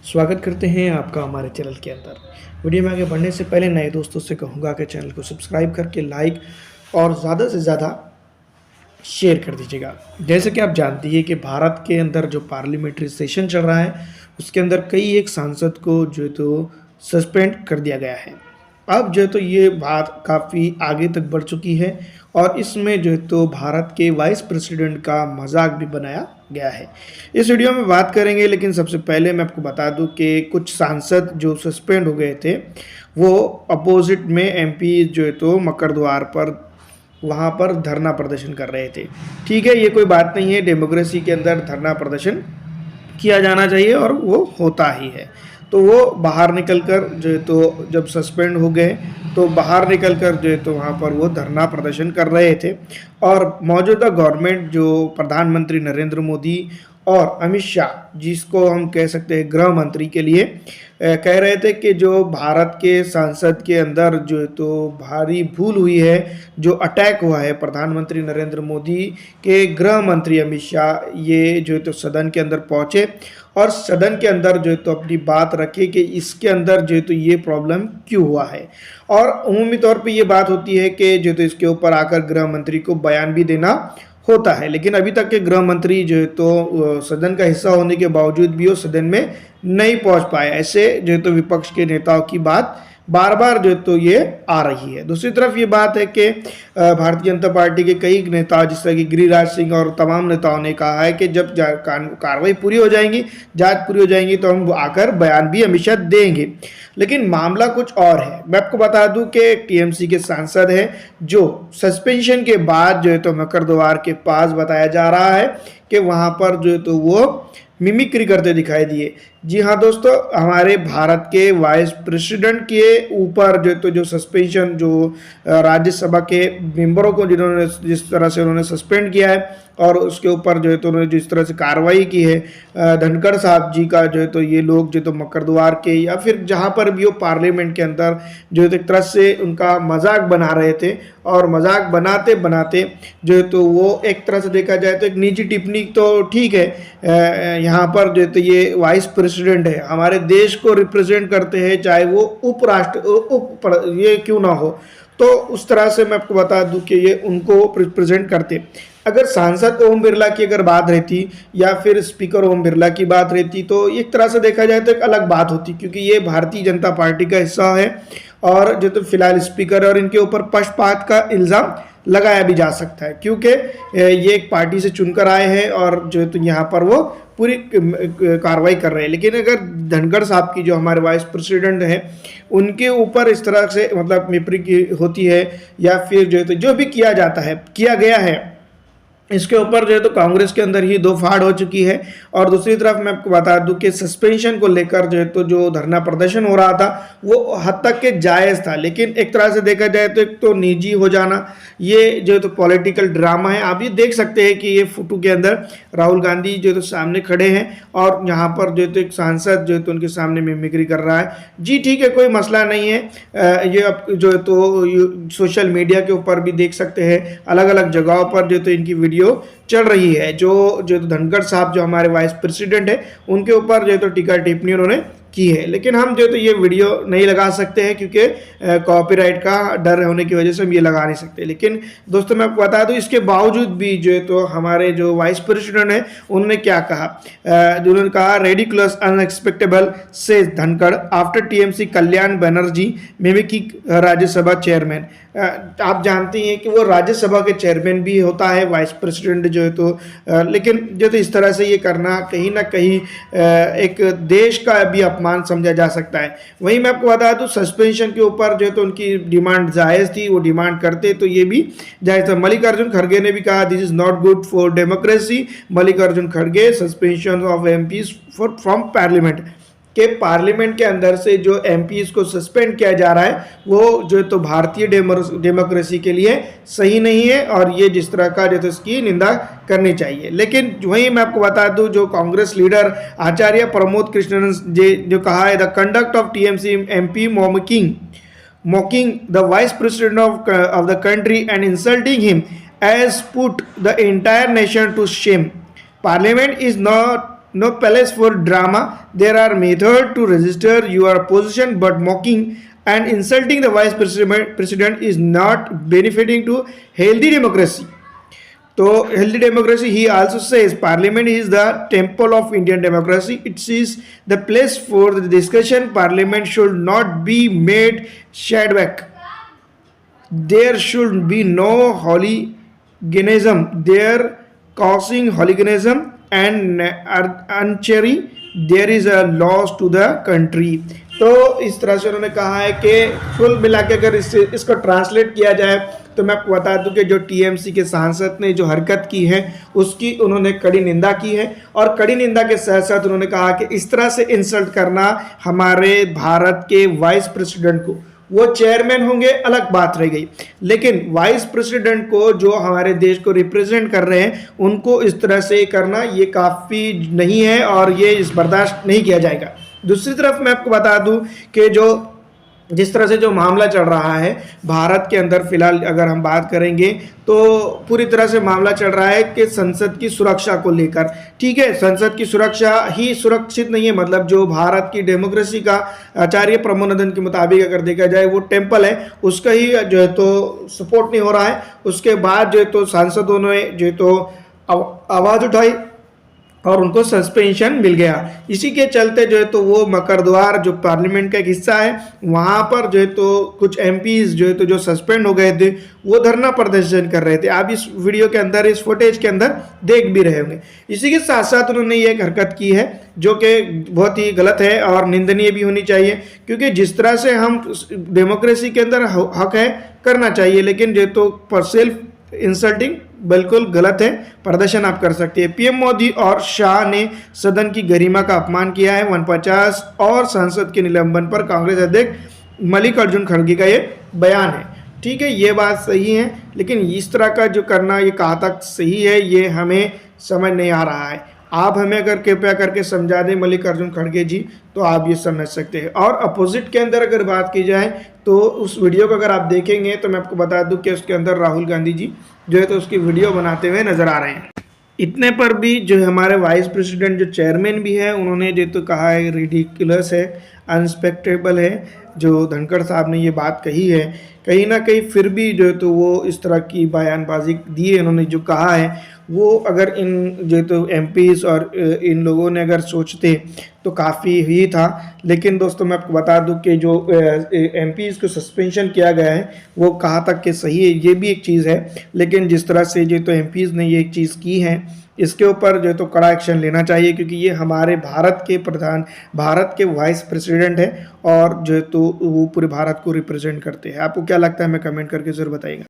स्वागत करते हैं आपका हमारे चैनल के अंदर। वीडियो में आगे बढ़ने से पहले नए दोस्तों से कहूँगा कि चैनल को सब्सक्राइब करके लाइक और ज़्यादा से ज़्यादा शेयर कर दीजिएगा। जैसे कि आप जानती हैं कि भारत के अंदर जो पार्लियामेंट्री सेशन चल रहा है, उसके अंदर कई एक सांसद को जो है तो सस्पेंड कर दिया गया है। अब जो है तो ये बात काफ़ी आगे तक बढ़ चुकी है और इसमें जो है तो भारत के वाइस प्रेसिडेंट का मजाक भी बनाया गया है। इस वीडियो में बात करेंगे, लेकिन सबसे पहले मैं आपको बता दूं कि कुछ सांसद जो सस्पेंड हो गए थे वो अपोजिट में एमपी जो है तो मकर द्वार पर वहाँ पर धरना प्रदर्शन कर रहे थे। ठीक है, ये कोई बात नहीं है, डेमोक्रेसी के अंदर धरना प्रदर्शन किया जाना चाहिए और वो होता ही है। तो वो बाहर निकल कर जो है तो जब सस्पेंड हो गए तो बाहर निकल कर जो है तो वहाँ पर वो धरना प्रदर्शन कर रहे थे और मौजूदा गवर्नमेंट जो प्रधानमंत्री नरेंद्र मोदी और अमित शाह, जिसको हम कह सकते हैं गृह मंत्री के लिए, कह रहे थे कि जो भारत के सांसद के अंदर जो है तो भारी भूल हुई है, जो अटैक हुआ है प्रधानमंत्री नरेंद्र मोदी के गृह मंत्री अमित शाह, ये जो है तो सदन के अंदर पहुंचे और सदन के अंदर जो है तो अपनी बात रखे कि इसके अंदर जो है तो ये प्रॉब्लम क्यों हुआ है। और उमूमी तौर पे ये बात होती है कि जो तो इसके ऊपर आकर गृह मंत्री को बयान भी देना होता है, लेकिन अभी तक के गृह मंत्री जो है तो सदन का हिस्सा होने के बावजूद भी वो सदन में नहीं पहुंच पाए। ऐसे जो है तो विपक्ष के नेताओं की बात बार बार जो तो ये आ रही है। दूसरी तरफ ये बात है कि भारतीय जनता पार्टी के कई नेता जिस तरह कि गिरिराज सिंह और तमाम नेताओं ने कहा है कि जब कार्रवाई पूरी हो जाएंगी, जांच पूरी हो जाएंगी, तो हम आकर बयान भी हमेशा देंगे। लेकिन मामला कुछ और है। मैं आपको बता दूं कि टीएमसी के सांसद हैं जो सस्पेंशन के बाद जो है तो मकर द्वार के पास बताया जा रहा है कि वहां पर जो है तो वो मिमिक्री करते दिखाई दिए। जी हाँ दोस्तों, हमारे भारत के वाइस प्रेसिडेंट के ऊपर जो सस्पेंशन जो राज्यसभा के मेंबरों को जिन्होंने जिस तरह से उन्होंने सस्पेंड किया है और उसके ऊपर जो है तो उन्होंने जिस तरह से कार्रवाई की है, धनखड़ साहब जी का जो है तो ये लोग जो तो मकर द्वार के या फिर जहाँ पर भी वो पार्लियामेंट के अंदर जो है तो एक तरह से उनका मजाक बना रहे थे और मजाक बनाते बनाते जो है तो वो एक तरह से देखा जाए तो एक निजी टिप्पणी तो ठीक है, यहाँ पर जो है तो ये वाइस प्रेसिडेंट है, हमारे देश को रिप्रेजेंट करते हैं, चाहे वो ये क्यों ना हो। तो उस तरह से मैं आपको बता दूं कि ये उनको रिप्रेजेंट करते। अगर सांसद ओम बिरला की अगर बात रहती या फिर स्पीकर ओम बिरला की बात रहती तो एक तरह से देखा जाए तो एक अलग बात होती, क्योंकि ये भारतीय जनता पार्टी का हिस्सा है और जो तो फिलहाल स्पीकर है और इनके ऊपर पक्षपात का इल्ज़ाम लगाया भी जा सकता है, क्योंकि ये एक पार्टी से चुनकर आए हैं और जो है तो यहाँ पर वो पूरी कार्रवाई कर रहे हैं। लेकिन अगर धनखड़ साहब की जो हमारे वाइस प्रेसिडेंट हैं उनके ऊपर इस तरह से मतलब मिमिक्री होती है या फिर जो है तो जो भी किया जाता है, किया गया है, इसके ऊपर जो है तो कांग्रेस के अंदर ही दो फाड़ हो चुकी है। और दूसरी तरफ मैं आपको बता दूं कि सस्पेंशन को लेकर जो है तो जो धरना प्रदर्शन हो रहा था वो हद तक के जायज़ था, लेकिन एक तरह से देखा जाए तो एक तो निजी हो जाना, ये जो है तो पॉलिटिकल ड्रामा है। आप ये देख सकते हैं कि ये फोटो के अंदर राहुल गांधी जो है तो सामने खड़े हैं और यहाँ पर जो है तो एक सांसद जो है तो उनके सामने मिमिक्री कर रहा है। जी ठीक है, कोई मसला नहीं है, ये अब जो है तो सोशल मीडिया के ऊपर भी देख सकते हैं, अलग अलग जगहों पर जो है तो इनकी वीडियो चल रही है। जो धनखड़ साहब जो हमारे वाइस प्रेसिडेंट है उनके ऊपर जो है तो टीका टिप्पणी उन्होंने की है, लेकिन हम जो तो ये वीडियो नहीं लगा सकते हैं क्योंकि कॉपीराइट का डर होने की वजह से हम ये लगा नहीं सकते। लेकिन दोस्तों मैं आपको बता दूं इसके बावजूद भी जो है तो हमारे जो वाइस प्रेसिडेंट है उन्होंने क्या कहा, उन्होंने कहा रेडिकुलस अनएक्सपेक्टेबल से Dhankhar after TMC Kalyan Banerjee mimicking Rajya Sabha chairman. आप जानते हैं कि वो राज्यसभा के चेयरमैन भी होता है वाइस प्रेसिडेंट जो है तो, लेकिन जो तो इस तरह से ये करना कहीं ना कहीं एक देश का भी अपमान समझा जा सकता है। वहीं मैं आपको बता दूं सस्पेंशन के ऊपर जो है तो उनकी डिमांड जायज़ थी, वो डिमांड करते तो ये भी जायज़ था। मल्लिकार्जुन खड़गे ने भी कहा this is not good for democracy. Mallikarjun खड़गे suspension of MPs from parliament के पार्लियामेंट के अंदर से जो एमपीज को सस्पेंड किया जा रहा है वो जो है तो भारतीय डेमोक्रेसी के लिए सही नहीं है और ये जिस तरह का जो है इसकी निंदा करनी चाहिए। लेकिन वहीं मैं आपको बता दूं जो कांग्रेस लीडर आचार्य प्रमोद कृष्णन जी जो कहा है the conduct of TMC MP mocking the vice president of the country and insulting him has put the entire nation to shame. Parliament is not no palace for drama. There are methods to register your position, but mocking and insulting the vice president is not benefiting to healthy democracy. So healthy democracy, he also says, parliament is the temple of Indian democracy. It is the place for the discussion. Parliament should not be made shadback. There should be no hooliganism. There causing hooliganism and uncherry. There is a loss to the country. तो इस तरह से उन्होंने कहा है कि कुल मिला के अगर इसको ट्रांसलेट किया जाए तो मैं आपको बता दूं कि जो टीएमसी के सांसद ने जो हरकत की है उसकी उन्होंने कड़ी निंदा की है, और कड़ी निंदा के साथ साथ उन्होंने कहा कि इस तरह से इंसल्ट करना हमारे भारत के वाइस प्रेसिडेंट को, वो चेयरमैन होंगे अलग बात रह गई, लेकिन वाइस प्रेसिडेंट को जो हमारे देश को रिप्रेजेंट कर रहे हैं उनको इस तरह से करना ये काफ़ी नहीं है और ये इस बर्दाश्त नहीं किया जाएगा। दूसरी तरफ मैं आपको बता दूं कि जिस तरह से जो मामला चल रहा है भारत के अंदर फिलहाल अगर हम बात करेंगे तो पूरी तरह से मामला चल रहा है कि संसद की सुरक्षा को लेकर। ठीक है, संसद की सुरक्षा ही सुरक्षित नहीं है, मतलब जो भारत की डेमोक्रेसी का आचार्य प्रमोदन के मुताबिक अगर देखा जाए वो टेम्पल है, उसका ही जो है तो सपोर्ट नहीं हो रहा है। उसके बाद जो है तो सांसदों ने जो है तो आवाज़ उठाई और उनको सस्पेंशन मिल गया। इसी के चलते जो है तो वो मकरद्वार जो पार्लियामेंट का एक हिस्सा है वहाँ पर जो है तो कुछ एमपीज जो है तो जो सस्पेंड हो गए थे वो धरना प्रदर्शन कर रहे थे। आप इस वीडियो के अंदर, इस फुटेज के अंदर देख भी रहे होंगे। इसी के साथ साथ उन्होंने ये एक हरकत की है जो कि बहुत ही गलत है और निंदनीय भी होनी चाहिए, क्योंकि जिस तरह से हम डेमोक्रेसी के अंदर हक है करना चाहिए, लेकिन जो तो सेल्फ इंसल्टिंग बिल्कुल गलत है। प्रदर्शन आप कर सकते हैं। पीएम मोदी और शाह ने सदन की गरिमा का अपमान किया है। 150 और सांसद के निलंबन पर कांग्रेस अध्यक्ष मल्लिकार्जुन खड़गे का ये बयान है। ठीक है, ये बात सही है, लेकिन इस तरह का जो करना ये कहाँ तक सही है ये हमें समझ नहीं आ रहा है। आप हमें अगर कृपया करके समझा दें मल्लिकार्जुन खड़गे जी तो आप ये समझ सकते हैं। और अपोजिट के अंदर अगर बात की जाए तो उस वीडियो को अगर आप देखेंगे तो मैं आपको बता दूं कि उसके अंदर राहुल गांधी जी जो है तो उसकी वीडियो बनाते हुए नज़र आ रहे हैं। इतने पर भी जो हमारे वाइस प्रेसिडेंट जो चेयरमैन भी है उन्होंने जो तो कहा है रिडिकुलस है, अनस्पेक्टेबल है। जो धनखड़ साहब ने ये बात कही है, कहीं ना कहीं फिर भी जो है तो वो इस तरह की बयानबाजी दी है। उन्होंने जो कहा है वो अगर इन जो तो एमपीज और इन लोगों ने अगर सोचते तो काफ़ी ही था। लेकिन दोस्तों मैं आपको बता दूं कि जो एमपीज को सस्पेंशन किया गया है वो कहाँ तक के सही है ये भी एक चीज़ है, लेकिन जिस तरह से जो तो एमपीज ने ये एक चीज़ की है इसके ऊपर जो तो कड़ा एक्शन लेना चाहिए, क्योंकि ये हमारे भारत के वाइस प्रेसिडेंट है और जो तो वो पूरे भारत को रिप्रेजेंट करते हैं। आपको क्या लगता है हमें कमेंट करके ज़रूर बताइएगा।